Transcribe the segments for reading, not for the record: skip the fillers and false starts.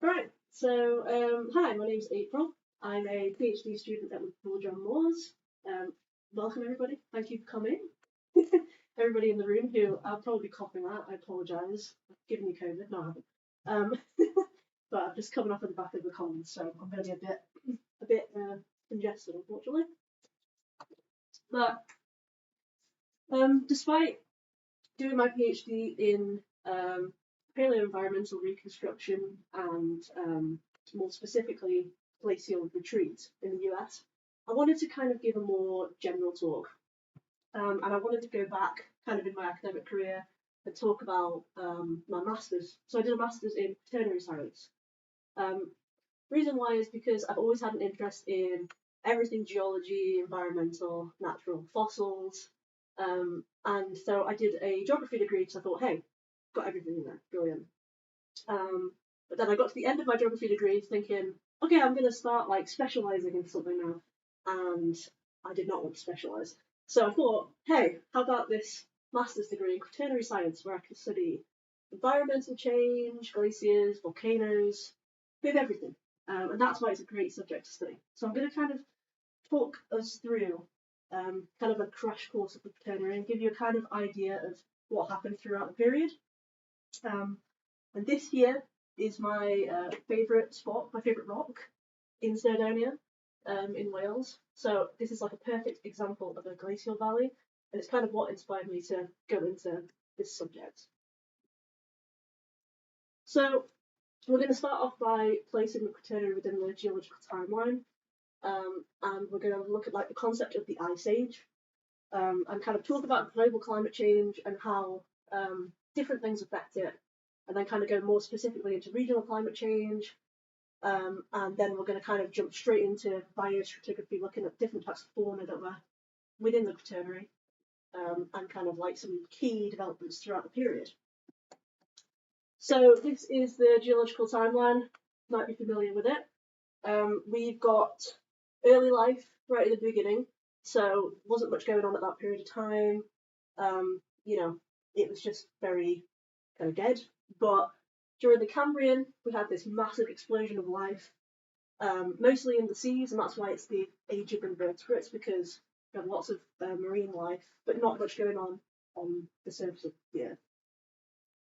Right, so hi, my name's April. I'm a PhD student at Liverpool John Moores. Welcome everybody, thank you for coming. Everybody in the room who I'll probably be coughing at, I apologise. I've given you COVID, no I haven't. But I'm just coming off of the back of the cold, so I'm going to be a bit congested, unfortunately. But despite doing my PhD in paleoenvironmental reconstruction and more specifically glacial retreat in the US, I wanted to kind of give a more general talk. And I wanted to go back kind of in my academic career and talk about my master's. So I did a master's in quaternary science. Reason why is because I've always had an interest in everything geology, environmental, natural, fossils. And so I did a geography degree because I thought, hey, got everything in there, brilliant. But then I got to the end of my geography degree thinking, okay, I'm going to start like specialising in something now. And I did not want to specialise. So I thought, hey, how about this master's degree in quaternary science where I can study environmental change, glaciers, volcanoes, a bit of everything. And that's why it's a great subject to study. So I'm going to kind of talk us through kind of a crash course of the Quaternary and give you a kind of idea of what happened throughout the period. And this here is my favourite spot, my favourite rock in Snowdonia in Wales. So this is like a perfect example of a glacial valley, and it's kind of what inspired me to go into this subject. So we're going to start off by placing the Quaternary within the geological timeline. And we're going to look at like the concept of the Ice Age and kind of talk about global climate change and how different things affect it, and then kind of go more specifically into regional climate change, and then we're going to kind of jump straight into biostratigraphy, looking at different types of fauna that were within the Quaternary, and kind of like some key developments throughout the period. So this is the geological timeline, might be familiar with it. We've got early life right at the beginning, so wasn't much going on at that period of time. You know, it was just very kind of dead. But during the Cambrian, we had this massive explosion of life, mostly in the seas, and that's why it's the age of invertebrates, because we have lots of marine life, but not much going on the surface of the earth.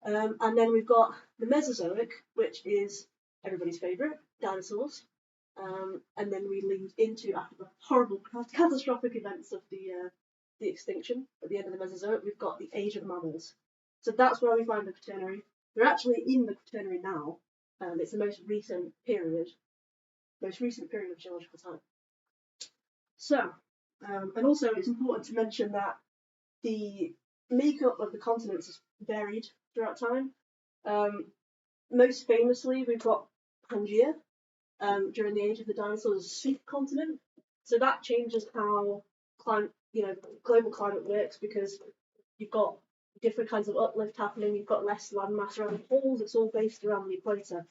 And then we've got the Mesozoic, which is everybody's favourite, dinosaurs. And then we lead into, after the horrible catastrophic events of the extinction at the end of the Mesozoic, we've got the age of mammals. So that's where we find the Quaternary. We're actually in the Quaternary now. It's the most recent period of geological time. So, and also it's important to mention that the makeup of the continents has varied throughout time. Most famously, we've got Pangaea. During the age of the dinosaurs, a supercontinent. So that changes how global climate works, because you've got different kinds of uplift happening. You've got less land mass around the poles. It's all based around the equator.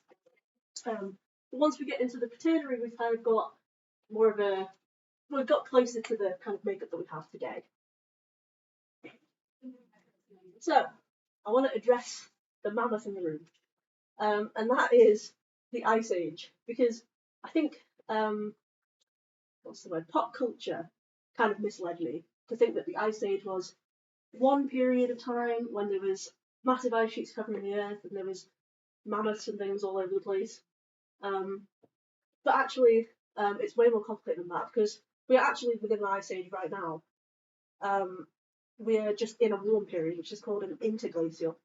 But once we get into the Quaternary, we've kind of got more of we've got closer to the kind of makeup that we have today. So I want to address the mammoth in the room, and that is the Ice Age, because I think pop culture kind of misled me to think that the Ice Age was one period of time when there was massive ice sheets covering the earth and there was mammoths and things all over the place. But actually, it's way more complicated than that, because we're actually within an Ice Age right now. We're just in a warm period, which is called an interglacial.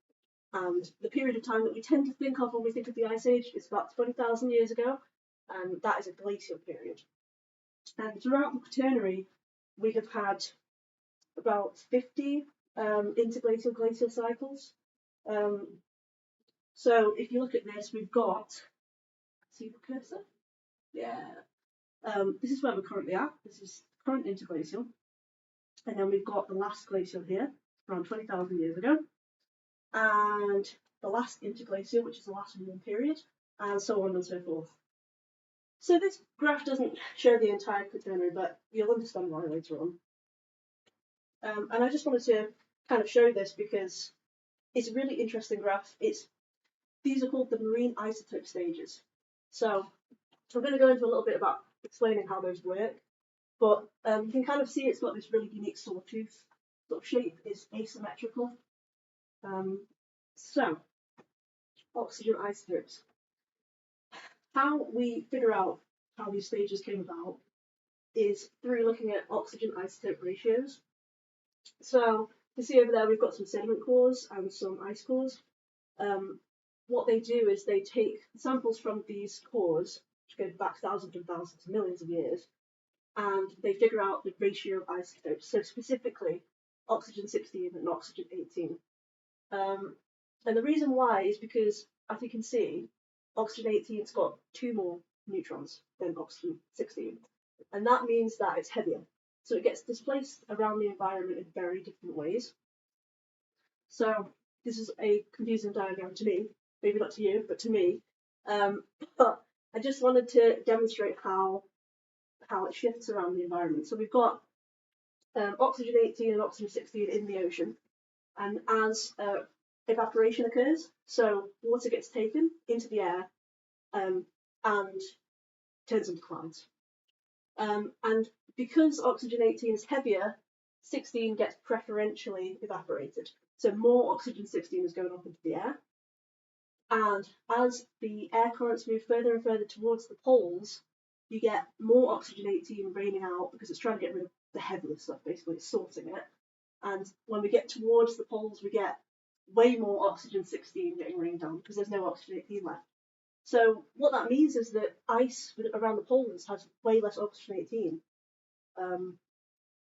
And the period of time that we tend to think of when we think of the Ice Age is about 20,000 years ago, and that is a glacial period. And throughout the Quaternary, we have had about 50 interglacial glacial cycles. So if you look at this, we've got, see the cursor? Yeah. This is where we're currently at. This is current interglacial. And then we've got the last glacial here, around 20,000 years ago. And the last interglacial, which is the last warm period, and so on and so forth. So this graph doesn't show the entire Quaternary, but you'll understand why later on. And I just wanted to kind of show this because it's a really interesting graph. These are called the marine isotope stages. So I'm going to go into a little bit about explaining how those work, but you can kind of see it's got this really unique sawtooth sort of shape. It's asymmetrical. So oxygen isotopes. How we figure out how these stages came about is through looking at oxygen isotope ratios. So you see over there we've got some sediment cores and some ice cores. What they do is they take samples from these cores, which go back thousands and thousands, millions of years, and they figure out the ratio of isotopes. So specifically, oxygen-16 and oxygen-18. And the reason why is because, as you can see, oxygen-18's got 2 more neutrons than oxygen-16. And that means that it's heavier. So it gets displaced around the environment in very different ways. So this is a confusing diagram to me, maybe not to you, but to me. But I just wanted to demonstrate how it shifts around the environment. So we've got oxygen-18 and oxygen-16 in the ocean. And as evaporation occurs, so water gets taken into the air and turns into clouds. And because oxygen-18 is heavier, 16 gets preferentially evaporated. So more oxygen-16 is going up into the air. And as the air currents move further and further towards the poles, you get more oxygen-18 raining out because it's trying to get rid of the heavier stuff, basically, it's sorting it. And when we get towards the poles, we get way more oxygen-16 getting rained down because there's no oxygen-18 left. So what that means is that ice around the poles has way less oxygen-18.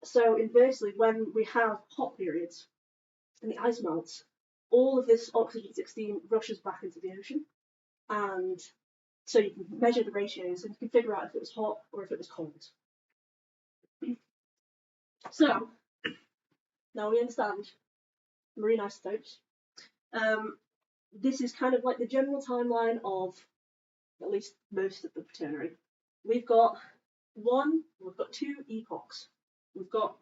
So inversely, when we have hot periods and the ice melts, all of this oxygen-16 rushes back into the ocean. And so you can measure the ratios and you can figure out if it was hot or if it was cold. So now we understand marine isotopes. This is kind of like the general timeline of at least most of the Quaternary. We've got 2 epochs. We've got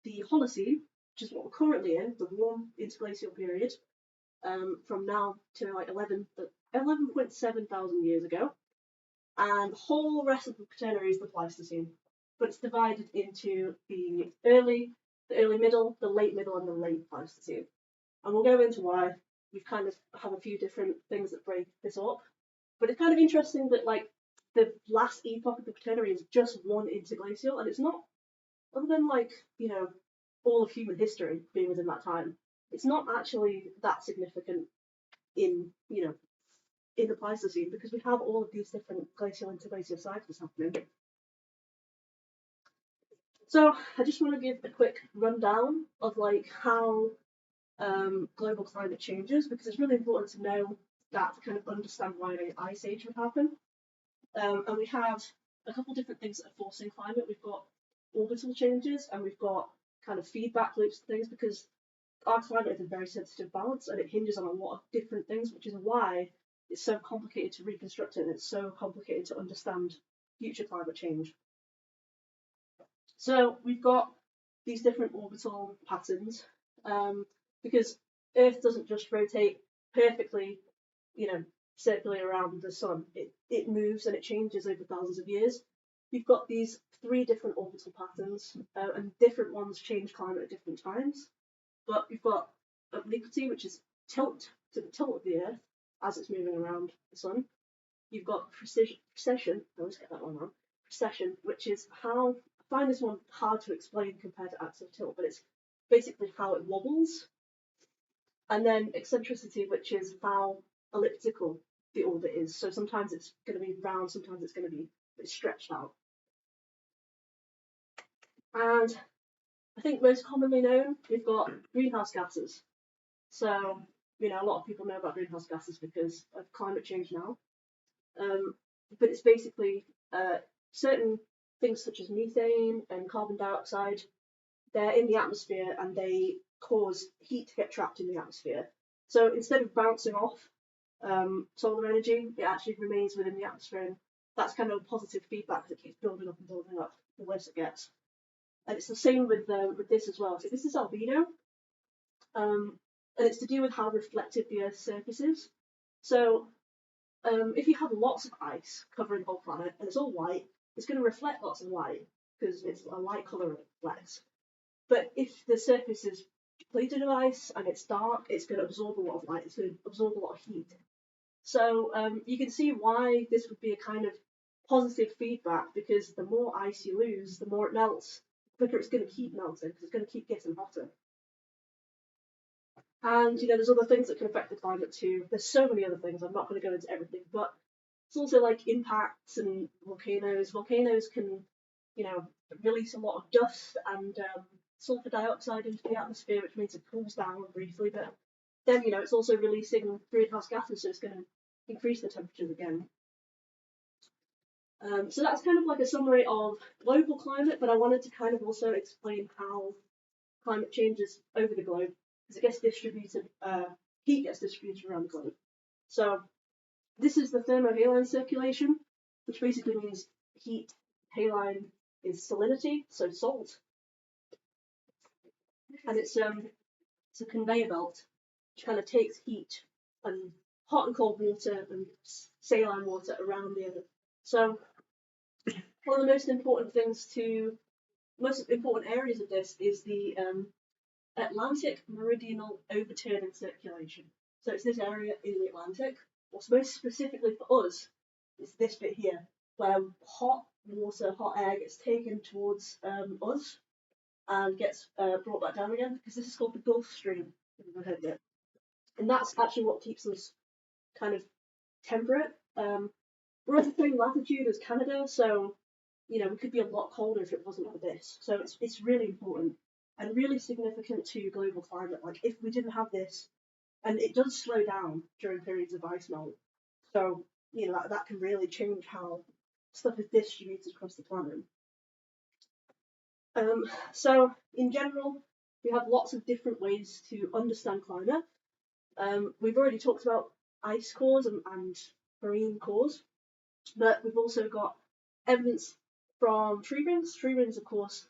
the Holocene, which is what we're currently in, the warm interglacial period, from now to like 11.7 thousand years ago. And the whole rest of the Quaternary is the Pleistocene, but it's divided into the early middle, the late middle, and the late Pleistocene. And we'll go into why. We kind of have a few different things that break this up. But it's kind of interesting that like the last epoch of the Quaternary is just one interglacial, and it's not, other than like, you know, all of human history being within that time, it's not actually that significant in, you know, in the Pleistocene because we have all of these different glacial interglacial cycles happening. So I just want to give a quick rundown of like how global climate changes, because it's really important to know that to kind of understand why an ice age would happen. And we have a couple different things that are forcing climate. We've got orbital changes and we've got kind of feedback loops and things, because our climate is a very sensitive balance and it hinges on a lot of different things, which is why it's so complicated to reconstruct it and it's so complicated to understand future climate change. So we've got these different orbital patterns, because Earth doesn't just rotate perfectly, you know, circularly around the sun. It moves and it changes over thousands of years. We've got these 3 different orbital patterns, and different ones change climate at different times. But we've got obliquity, which is tilt to the tilt of the Earth as it's moving around the sun. You've got precession, I always get that one wrong, precession, which is how, I find this one hard to explain compared to axial tilt, but it's basically how it wobbles. And then eccentricity, which is how elliptical the orbit is. So sometimes it's going to be round, sometimes it's going to be a bit stretched out. And I think most commonly known, we've got greenhouse gases. So, you know, a lot of people know about greenhouse gases because of climate change now. But it's basically certain things such as methane and carbon dioxide, they're in the atmosphere and they cause heat to get trapped in the atmosphere. So instead of bouncing off solar energy, it actually remains within the atmosphere and that's kind of positive feedback that keeps building up and building up the worse it gets. And it's the same with this as well. So this is albedo, and it's to do with how reflective the Earth's surface is. So if you have lots of ice covering the whole planet and it's all white, it's going to reflect lots of light because it's a light colour it reflects. But if the surface is depleted of ice and it's dark, it's going to absorb a lot of light. It's going to absorb a lot of heat. So you can see why this would be a kind of positive feedback, because the more ice you lose, the more it melts, the quicker it's going to keep melting because it's going to keep getting hotter. And there's other things that can affect the climate too. There's so many other things. I'm not going to go into everything, but it's also like impacts and volcanoes. Volcanoes can, release a lot of dust and sulfur dioxide into the atmosphere, which means it cools down briefly. But then, it's also releasing greenhouse gases, so it's going to increase the temperatures again. So that's kind of like a summary of global climate, but I wanted to kind of also explain how climate changes over the globe, because it gets distributed, heat gets distributed around the globe. So this is the thermohaline circulation, which basically means heat. Haline is salinity, so salt. And it's a conveyor belt, which kind of takes heat and hot and cold water and saline water around the Earth. So one of the most important areas of this is the Atlantic meridional overturning circulation. So it's this area in the Atlantic. What's most specifically for us is this bit here, where hot water, hot air gets taken towards us and gets brought back down again, because this is called the Gulf Stream, if you've ever heard of it. And that's actually what keeps us kind of temperate. We're at the same latitude as Canada, so we could be a lot colder if it wasn't for this. So it's really important and really significant to global climate. Like if we didn't have this, and it does slow down during periods of ice melt, so that can really change how stuff is distributed across the planet. So in general, we have lots of different ways to understand climate. We've already talked about ice cores and marine cores, but we've also got evidence from tree rings. Tree rings, of course,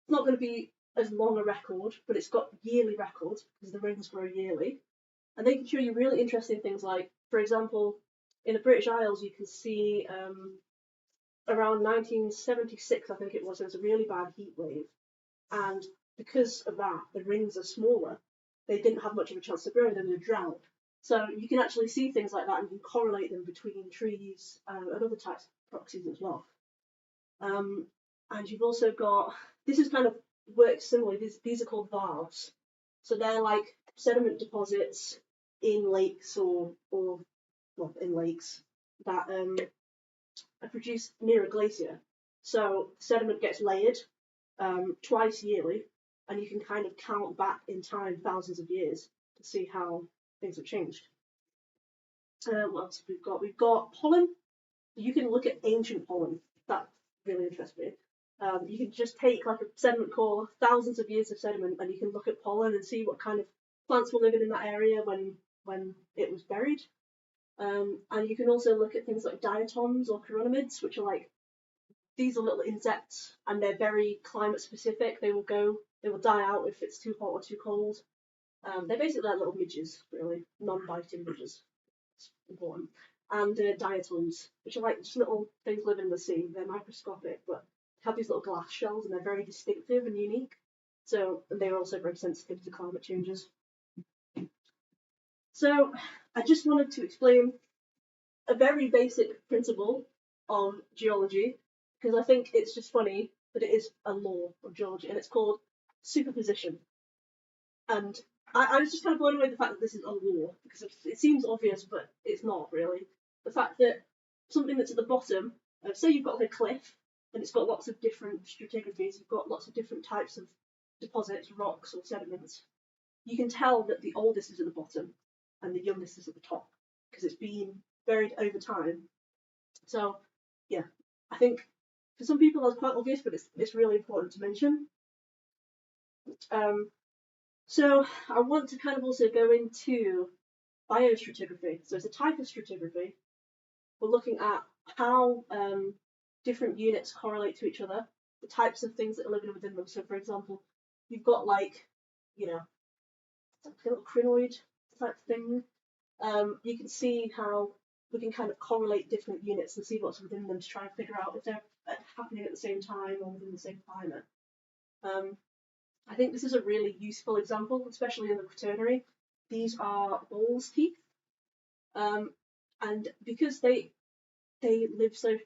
it's not going to be as long a record, but it's got yearly records because the rings grow yearly. And they can show you really interesting things like, for example, in the British Isles, you can see around 1976, I think it was, there was a really bad heat wave. And because of that, the rings are smaller. They didn't have much of a chance to grow, they were drowned. So you can actually see things like that and you can correlate them between trees and other types of proxies as well. And you've also got, this is kind of works similarly, these are called varves. So they're like sediment deposits in lakes or in lakes that are produced near a glacier. So sediment gets layered twice yearly, and you can kind of count back in time thousands of years to see how things have changed. What else have we got? We've got pollen. You can look at ancient pollen. That really interests me. You can just take like a sediment core, thousands of years of sediment, and you can look at pollen and see what kind of plants were living in that area when it was buried. And you can also look at things like diatoms or chironomids, which are like, these are little insects and they're very climate specific. They will die out if it's too hot or too cold. They're basically like little midges, really, non-biting midges. It's important. And diatoms, which are like just little things living in the sea. They're microscopic, but have these little glass shells and they're very distinctive and unique. So they're also very sensitive to climate changes. So I just wanted to explain a very basic principle of geology, because I think it's just funny, but it is a law of geology, and it's called superposition. And I was just kind of blown away by the fact that this is a law, because it seems obvious, but it's not really. The fact that something that's at the bottom, say you've got like a cliff, and it's got lots of different stratigraphies, you've got lots of different types of deposits, rocks or sediments, you can tell that the oldest is at the bottom and the youngest is at the top, because it's been buried over time. So yeah, I think for some people that's quite obvious, but it's really important to mention. So I want to kind of also go into biostratigraphy. So it's a type of stratigraphy. We're looking at how different units correlate to each other, the types of things that are living within them. So, for example, you've got like, you know, a little crinoid type thing. You can see how we can kind of correlate different units and see what's within them to try and figure out if they're happening at the same time or within the same climate. I think this is a really useful example, especially in the Quaternary. These are bull's teeth, and because they live for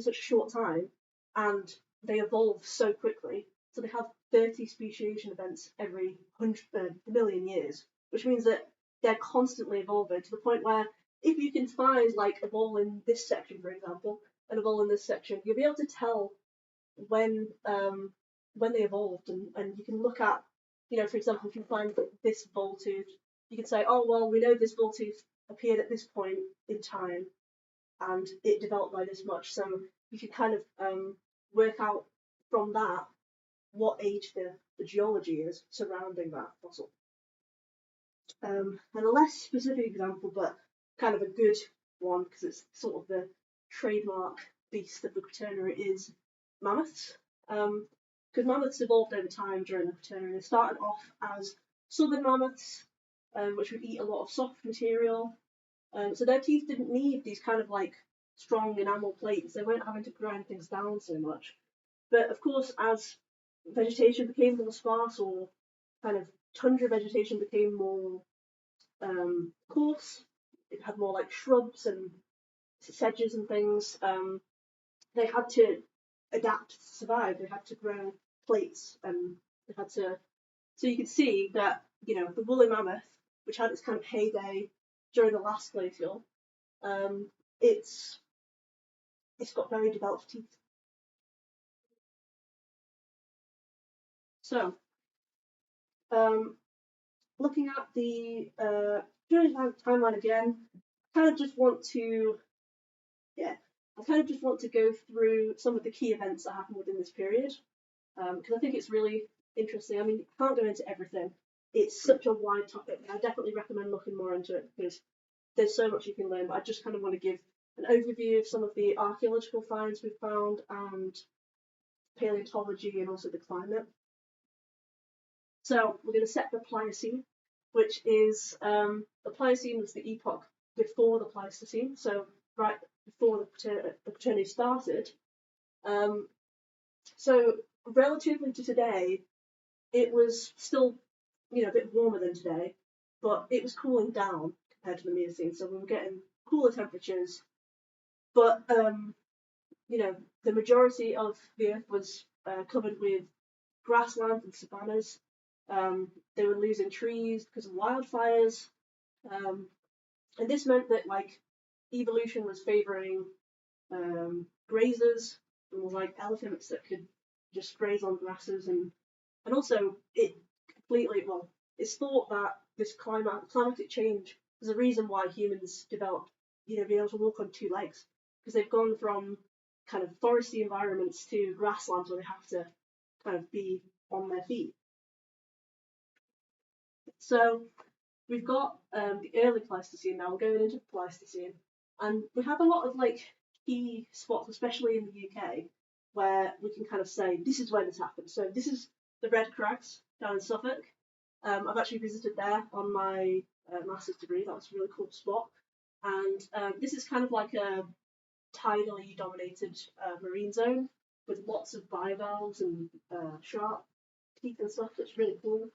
such a short time and they evolve so quickly, so they have 30 speciation events every 100 million years, which means that they're constantly evolving to the point where if you can find like a ball in this section, for example, and a ball in this section, you'll be able to tell when they evolved, and you can look at, you know, for example, if you find this bull tooth, you can say, oh well, we know this bull tooth appeared at this point in time and it developed by this much, so you can kind of work out from that what age the geology is surrounding that fossil. And a less specific example, but kind of a good one because it's sort of the trademark beast of the Quaternary, is mammoths. Because mammoths evolved over time during the Quaternary. They started off as southern mammoths, which would eat a lot of soft material. So their teeth didn't need these kind of like strong enamel plates. They weren't having to grind things down so much. But of course, as vegetation became more sparse, or kind of tundra vegetation became more coarse, it had more like shrubs and sedges and things, they had to adapt to survive. They had to grow plates, and they had to. So you can see that, you know, the woolly mammoth, which had its kind of heyday during the last glacial, it's got very developed teeth. So, looking at the timeline again, I kind of just want to go through some of the key events that happened within this period, because I think it's really interesting. I mean, you can't go into everything. It's such a wide topic. I definitely recommend looking more into it because there's so much you can learn. But I just kind of want to give an overview of some of the archaeological finds we've found and paleontology and also the climate. So we're going to set the Pliocene, which is the Pliocene was the epoch before the Pleistocene, so right before the Quaternary started. So relatively to today, it was still, you know, a bit warmer than today, but it was cooling down compared to the Miocene. So we were getting cooler temperatures, but you know, the majority of the Earth was covered with grasslands and savannas. They were losing trees because of wildfires, and this meant that like evolution was favoring grazers, and like elephants that could just graze on grasses, and also it completely, well, it's thought that this climatic change is a reason why humans developed, you know, being able to walk on two legs, because they've gone from kind of foresty environments to grasslands where they have to kind of be on their feet. So we've got the early Pleistocene now. We're going into the Pleistocene, and we have a lot of like key spots, especially in the UK, where we can kind of say this is where this happened. So this is the Red Crags down in Suffolk. I've actually visited there on my master's degree. That was a really cool spot, and this is kind of like a tidally dominated marine zone with lots of bivalves and shark teeth and stuff. That's really cool.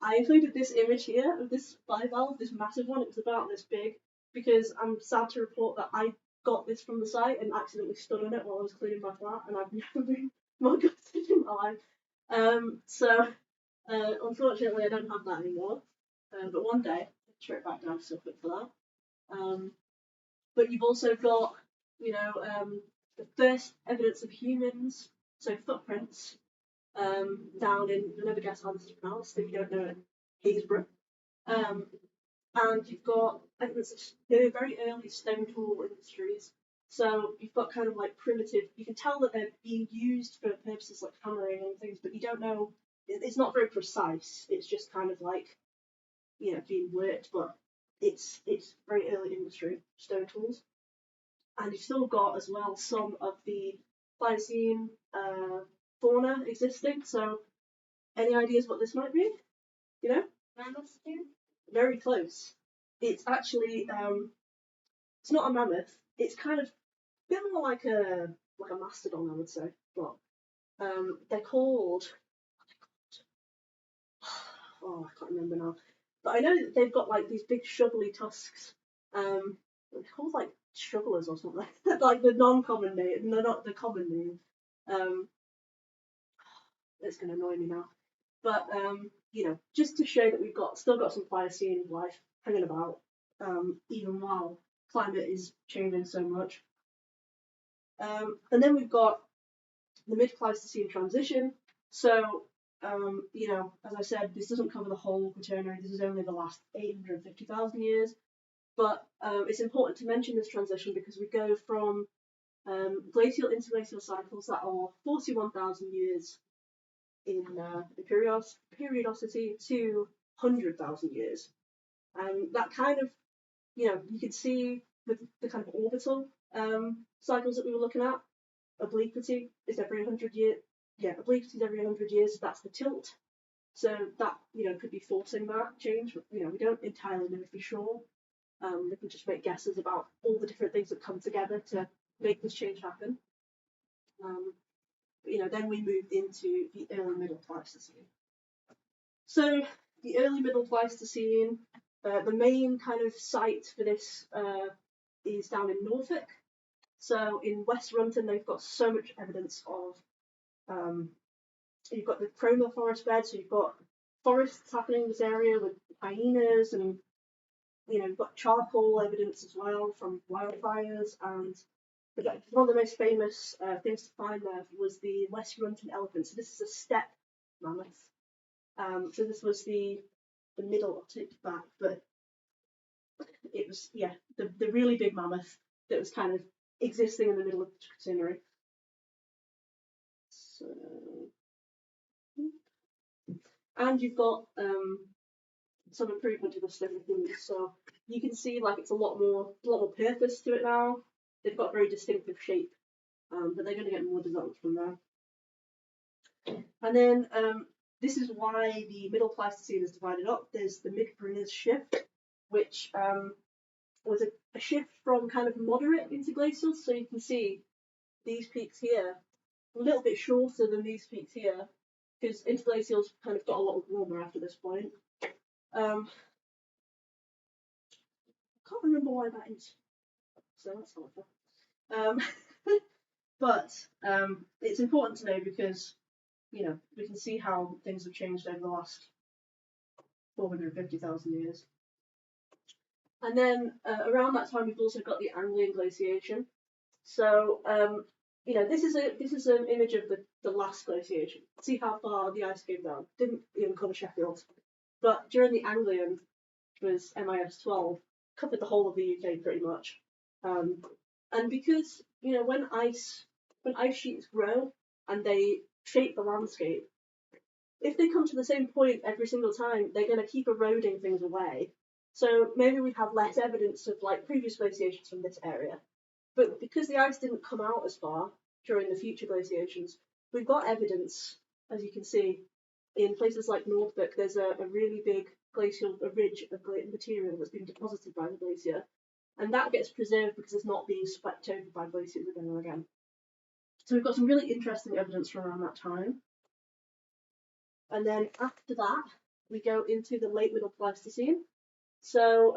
I included this image here of this bivalve, this massive one. It was about this big, because I'm sad to report that I got this from the site and accidentally stood on it while I was cleaning my flat, and I've never been more gutted in my life. So unfortunately, I don't have that anymore. But one day, I'll straight back down to Suffolk for that. But you've also got, you know, the first evidence of humans, so footprints, down in, you'll never guess how this is pronounced if you don't know it, Haysborough. And you've got evidence of very early stone tool industries. So you've got kind of like primitive, you can tell that they're being used for purposes like hammering and things, but you don't know, it's not very precise. It's just kind of like, you know, being worked, but it's very early industry, stone tools. and you've still got as well some of the Pleistocene fauna existing. So, any ideas what this might be? You know? Mammoth too? Very close. It's actually it's not a mammoth. It's kind of a bit more like a mastodon, I would say. But they're called. Oh, I can't remember now. But I know that they've got like these big shovelly tusks. They're called like shovelers or something. Like the non-common name, no, not the common name. It's gonna annoy me now. But you know, just to show that we've still got some Pleistocene life hanging about, even while climate is changing so much. And then we've got the mid-Pleistocene transition. So you know, as I said, this doesn't cover the whole Quaternary. This is only the last 850,000 years. But it's important to mention this transition because we go from glacial interglacial cycles that are 41,000 years in periodicity to 100,000 years. And that kind of, you know, you can see with the kind of orbital cycles that we were looking at, obliquity is every 100 years. Yeah, obliquity is every 100 years. That's the tilt. So that, you know, could be forcing that change. You know, we don't entirely know for sure. We can just make guesses about all the different things that come together to make this change happen. But, you know, then we moved into the early middle Pleistocene. So the early middle Pleistocene, the main kind of site for this is down in Norfolk. So in West Runton, they've got so much evidence of. You've got the chroma forest bed, so you've got forests happening in this area with hyenas, and you know, you've got charcoal evidence as well from wildfires. And one of the most famous things to find there was the West Runton elephant. So this is a steppe mammoth. So this was the middle. I'll take it back, but it was the really big mammoth that was kind of existing in the middle of the Quaternary. So, and you've got some improvement to the stuff. So you can see like it's a lot more purpose to it now. They've got a very distinctive shape, but they're going to get more developed from there. And then this is why the middle Pleistocene is divided up. There's the Mid-Quaternary shift, which was a shift from kind of moderate into glacial. So you can see these peaks here a little bit shorter than these peaks here, because interglacials kind of got a lot warmer after this point. I can't remember why that is, so that's helpful. But it's important to know because, you know, we can see how things have changed over the last 450,000 years. And then around that time, we've also got the Anglian glaciation. So you know, this is an image of the last glaciation. See how far the ice came down. Didn't even cover Sheffield, but during the Anglian, which was MIS 12, covered the whole of the UK pretty much. And because, you know, when ice sheets grow and they shape the landscape, if they come to the same point every single time, they're going to keep eroding things away. So maybe we have less evidence of like previous glaciations from this area. But because the ice didn't come out as far during the future glaciations, we've got evidence, as you can see, in places like Norfolk. There's a really big glacial ridge of material that's been deposited by the glacier, and that gets preserved because it's not being swept over by glaciers again and again. So we've got some really interesting evidence from around that time. And then after that, we go into the late middle Pleistocene. So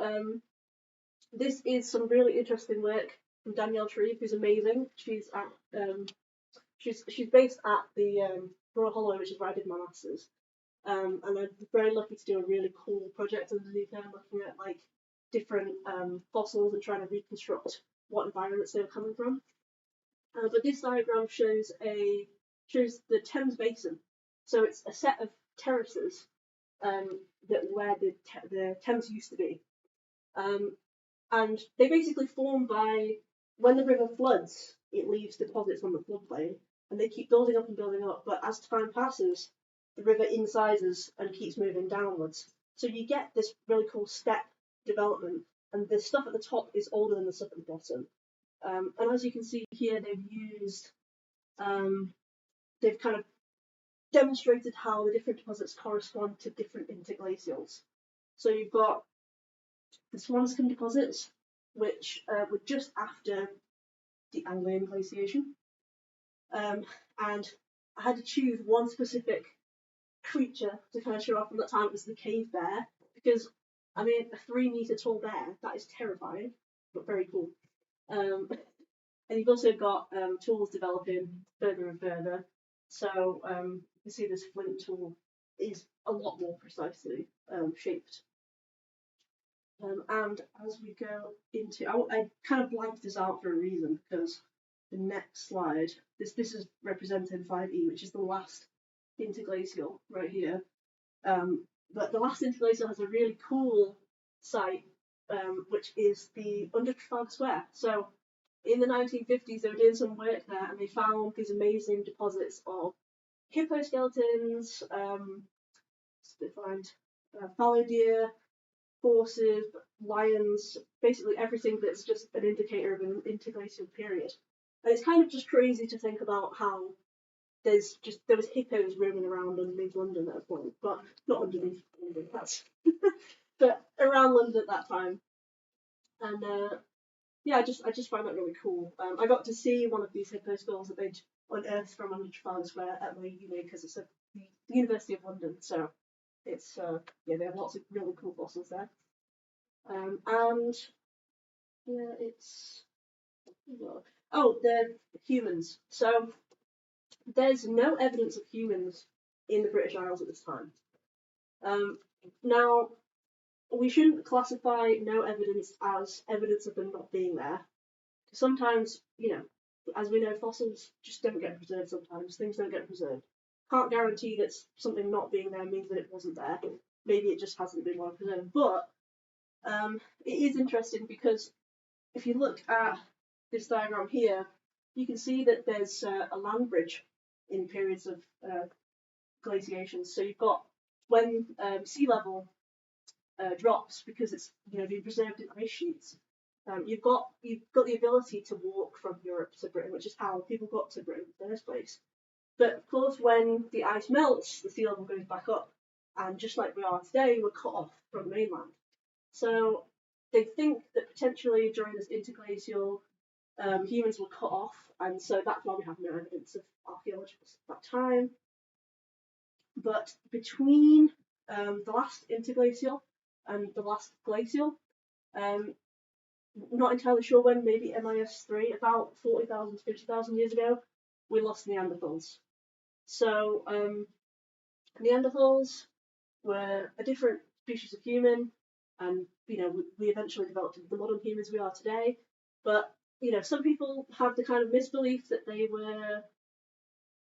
this is some really interesting work from Danielle Shreve, who's amazing. She's based at the Royal Hollow, which is where I did my masters. And I'm very lucky to do a really cool project underneath there, looking at like different fossils and trying to reconstruct what environments they were coming from. But this diagram shows the Thames Basin. So it's a set of terraces where the Thames used to be. And they basically form by when the river floods, it leaves deposits on the floodplain, and they keep building up and building up. But as time passes, the river incisors and keeps moving downwards. So you get this really cool step development, and the stuff at the top is older than the stuff at the bottom. And as you can see here, they've kind of demonstrated how the different deposits correspond to different interglacials. So you've got the Swanscombe deposits, which were just after the Anglian glaciation. And I had to choose one specific creature to kind of show off from that time. It was the cave bear, because, I mean, a 3-meter tall bear, that is terrifying, but very cool. And you've also got tools developing further and further. So you can see this flint tool is a lot more precisely shaped. And as we go into, I kind of blanked this out for a reason, because the next slide, this is representing 5E, which is the last interglacial right here. But the last interglacial has a really cool site, which is the under Trafalgar Square. So in the 1950s, they were doing some work there, and they found these amazing deposits of hippo skeletons, fallow deer, horses, lions, basically everything that's just an indicator of an interglacial period. And it's kind of just crazy to think about how there was hippos roaming around underneath London at a point, but not underneath London, but around London at that time. And yeah, I just find that really cool. I got to see one of these hippo skulls that they'd unearthed from under Trafalgar Square at my uni, because it's at the University of London, so it's yeah, they have lots of really cool fossils there. And yeah, it's the humans. So there's no evidence of humans in the British Isles at this time. Now, we shouldn't classify no evidence as evidence of them not being there. Sometimes, as we know, fossils just don't get preserved sometimes. Things don't get preserved. Can't guarantee that something not being there means that it wasn't there. Maybe it just hasn't been well preserved. But it is interesting, because if you look at this diagram here, you can see that there's a land bridge in periods of glaciation. So you've got when sea level drops, because it's being preserved in ice sheets. You've got the ability to walk from Europe to Britain, which is how people got to Britain in the first place. But of course, when the ice melts, the sea level goes back up, and just like we are today, we're cut off from the mainland. So they think that potentially during this interglacial, humans were cut off, and so that's why we have no evidence of archaeologists at that time. But between the last interglacial and the last glacial, not entirely sure when, maybe MIS3, about 40,000 to 50,000 years ago, we lost Neanderthals. So Neanderthals were a different species of human, and we eventually developed into the modern humans we are today. But some people have the kind of misbelief that they were,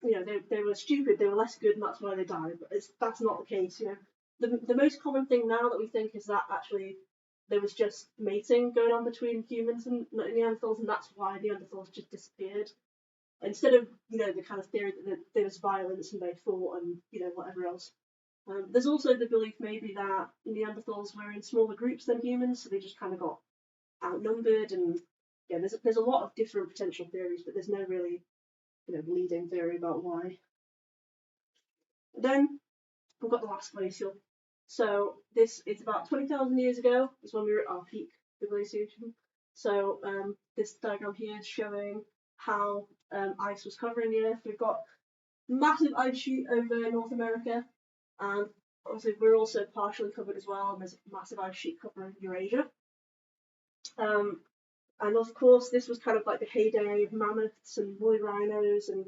they were stupid, they were less good, and that's why they died. But that's not the case. The most common thing now that we think is that actually there was just mating going on between humans and Neanderthals, and that's why Neanderthals just disappeared. Instead of the kind of theory that there was violence and they fought and whatever else. There's also the belief maybe that Neanderthals were in smaller groups than humans, so they just kind of got outnumbered. And yeah, there's a lot of different potential theories, but there's no really leading theory about why. Then we've got the last glacial. So this is about 20,000 years ago, is when we were at our peak of glaciation. So this diagram here is showing how ice was covering the Earth. We've got massive ice sheet over North America, and obviously we're also partially covered as well, and there's a massive ice sheet covering Eurasia. And of course, this was kind of like the heyday of mammoths and woolly rhinos and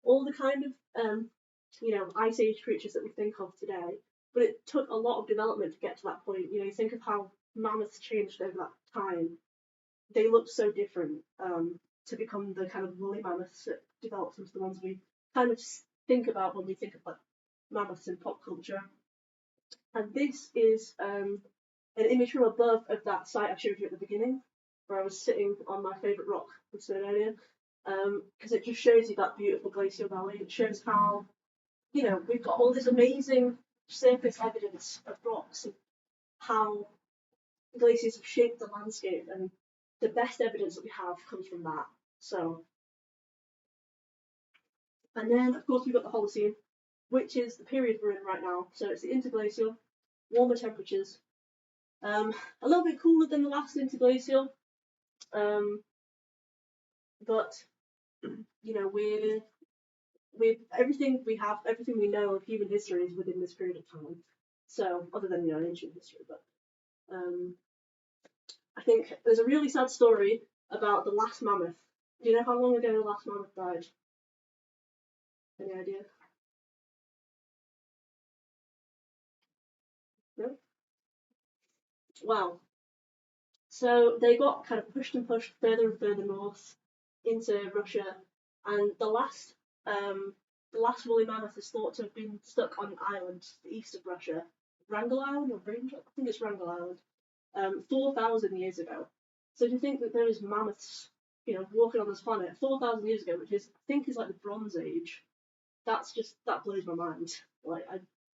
all the kind of ice age creatures that we think of today. But it took a lot of development to get to that point. You think of how mammoths changed over that time. They looked so different to become the kind of woolly mammoths that developed into the ones we kind of think about when we think of like mammoths in pop culture. And this is an image from above of that site I showed you at the beginning, where I was sitting on my favourite rock I said earlier, because it just shows you that beautiful glacial valley. It shows how we've got all this amazing surface evidence of rocks and how glaciers have shaped the landscape, and the best evidence that we have comes from that. So, and then of course we've got the Holocene, which is the period we're in right now. So it's the interglacial, warmer temperatures, a little bit cooler than the last interglacial, but you know we're everything we have, everything we know of human history is within this period of time. So other than ancient history, but I think there's a really sad story about the last mammoth. Do you know how long ago the last mammoth died? Any idea? No? Wow. So they got kind of pushed and pushed further and further north into Russia, and the last woolly mammoth is thought to have been stuck on an island to the east of Russia, Wrangel Island or Wrangel? I think it's Wrangel Island, 4,000 years ago. So to think that there is mammoths, you know, walking on this planet 4,000 years ago, which is I think is like the Bronze Age, that blows my mind.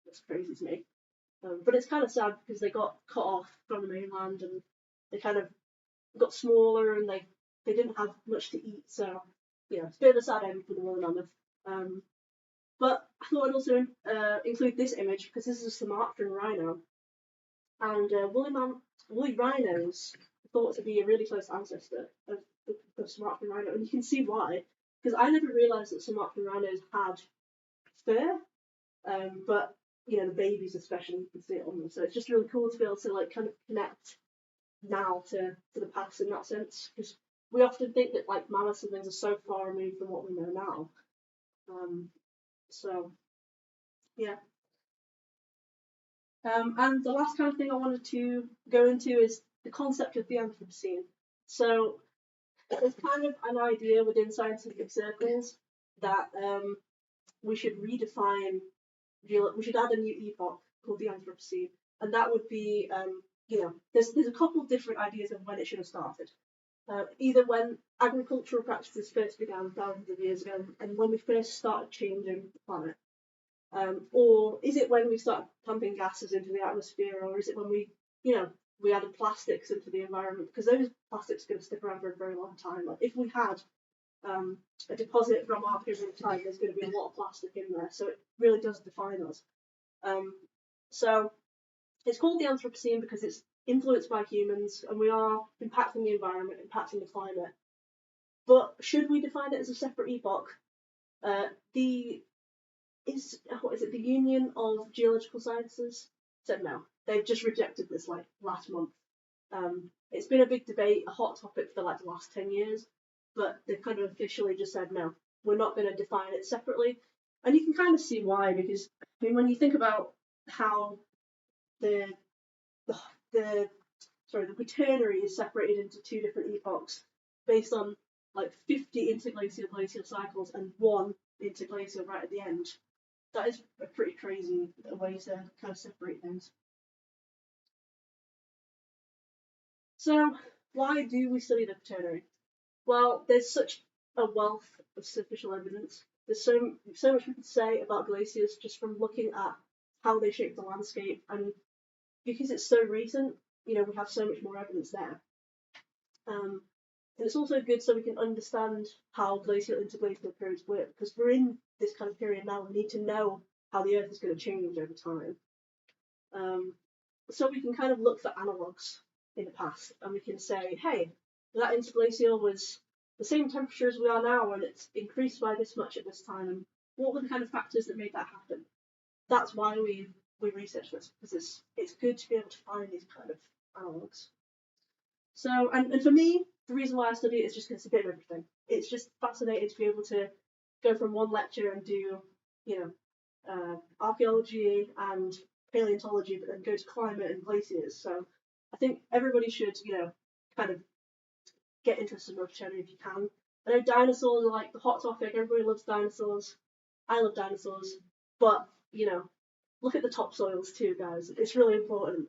That's crazy to me. But it's kind of sad because they got cut off from the mainland and they kind of got smaller and they didn't have much to eat. So, you know, it's a bit of a sad end for the woolly mammoth. But I thought I'd also include this image because this is a Sumatran rhino. And woolly rhinos are thought to be a really close ancestor of the Sumatran rhino. And you can see why. Because I never realised that Sumatran rhinos had fur. But you know, the babies especially, you can see it on them. So it's just really cool to be able to like kind of connect now to the past in that sense, because we often think that like mammoths and things are so far removed from what we know now. So yeah. And the last kind of thing I wanted to go into is the concept of the Anthropocene. So there's kind of an idea within scientific circles that we should redefine, we should add a new epoch called the Anthropocene, and that would be, you know, there's a couple of different ideas of when it should have started. Either when agricultural practices first began thousands of years ago, and when we first started changing the planet, or is it when we started pumping gases into the atmosphere, or is it when we, you know, we added plastics into the environment? Because those plastics are going to stick around for a very long time. Like if we had a deposit from our period of time, there's going to be a lot of plastic in there, so it really does define us. So it's called the Anthropocene because it's influenced by humans, and we are impacting the environment, impacting the climate. But should we define it as a separate epoch? The Union of Geological Sciences said no. They've just rejected this like last month. It's been a big debate, a hot topic for like the last 10 years, but they've kind of officially just said no, we're not going to define it separately. And you can kind of see why, because I mean, when you think about how the Quaternary is separated into two different epochs based on like 50 interglacial glacial cycles and one interglacial right at the end. That is a pretty crazy way to kind of separate things. So why do we study the Quaternary? Well, there's such a wealth of superficial evidence. There's so much we could say about glaciers just from looking at how they shape the landscape, and because it's so recent, you know, we have so much more evidence there. And it's also good so we can understand how glacial interglacial periods work, because we're in this kind of period now. We need to know how the Earth is going to change over time. So we can kind of look for analogues in the past, and we can say, hey, that interglacial was the same temperature as we are now, and it's increased by this much at this time, and what were the kind of factors that made that happen? That's why we research this, because it's good to be able to find these kind of analogues. So, and for me, the reason why I study it is just because it's a bit of everything. It's just fascinating to be able to go from one lecture and do, you know, archaeology and paleontology, but then go to climate and glaciers. So I think everybody should, you know, kind of get interested in the Quaternary if you can. I know dinosaurs are like the hot topic. Everybody loves dinosaurs. I love dinosaurs, but you know, look at the topsoils too, guys. It's really important.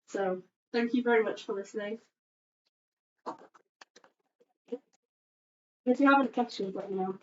So thank you very much for listening. If you have any questions, let me know.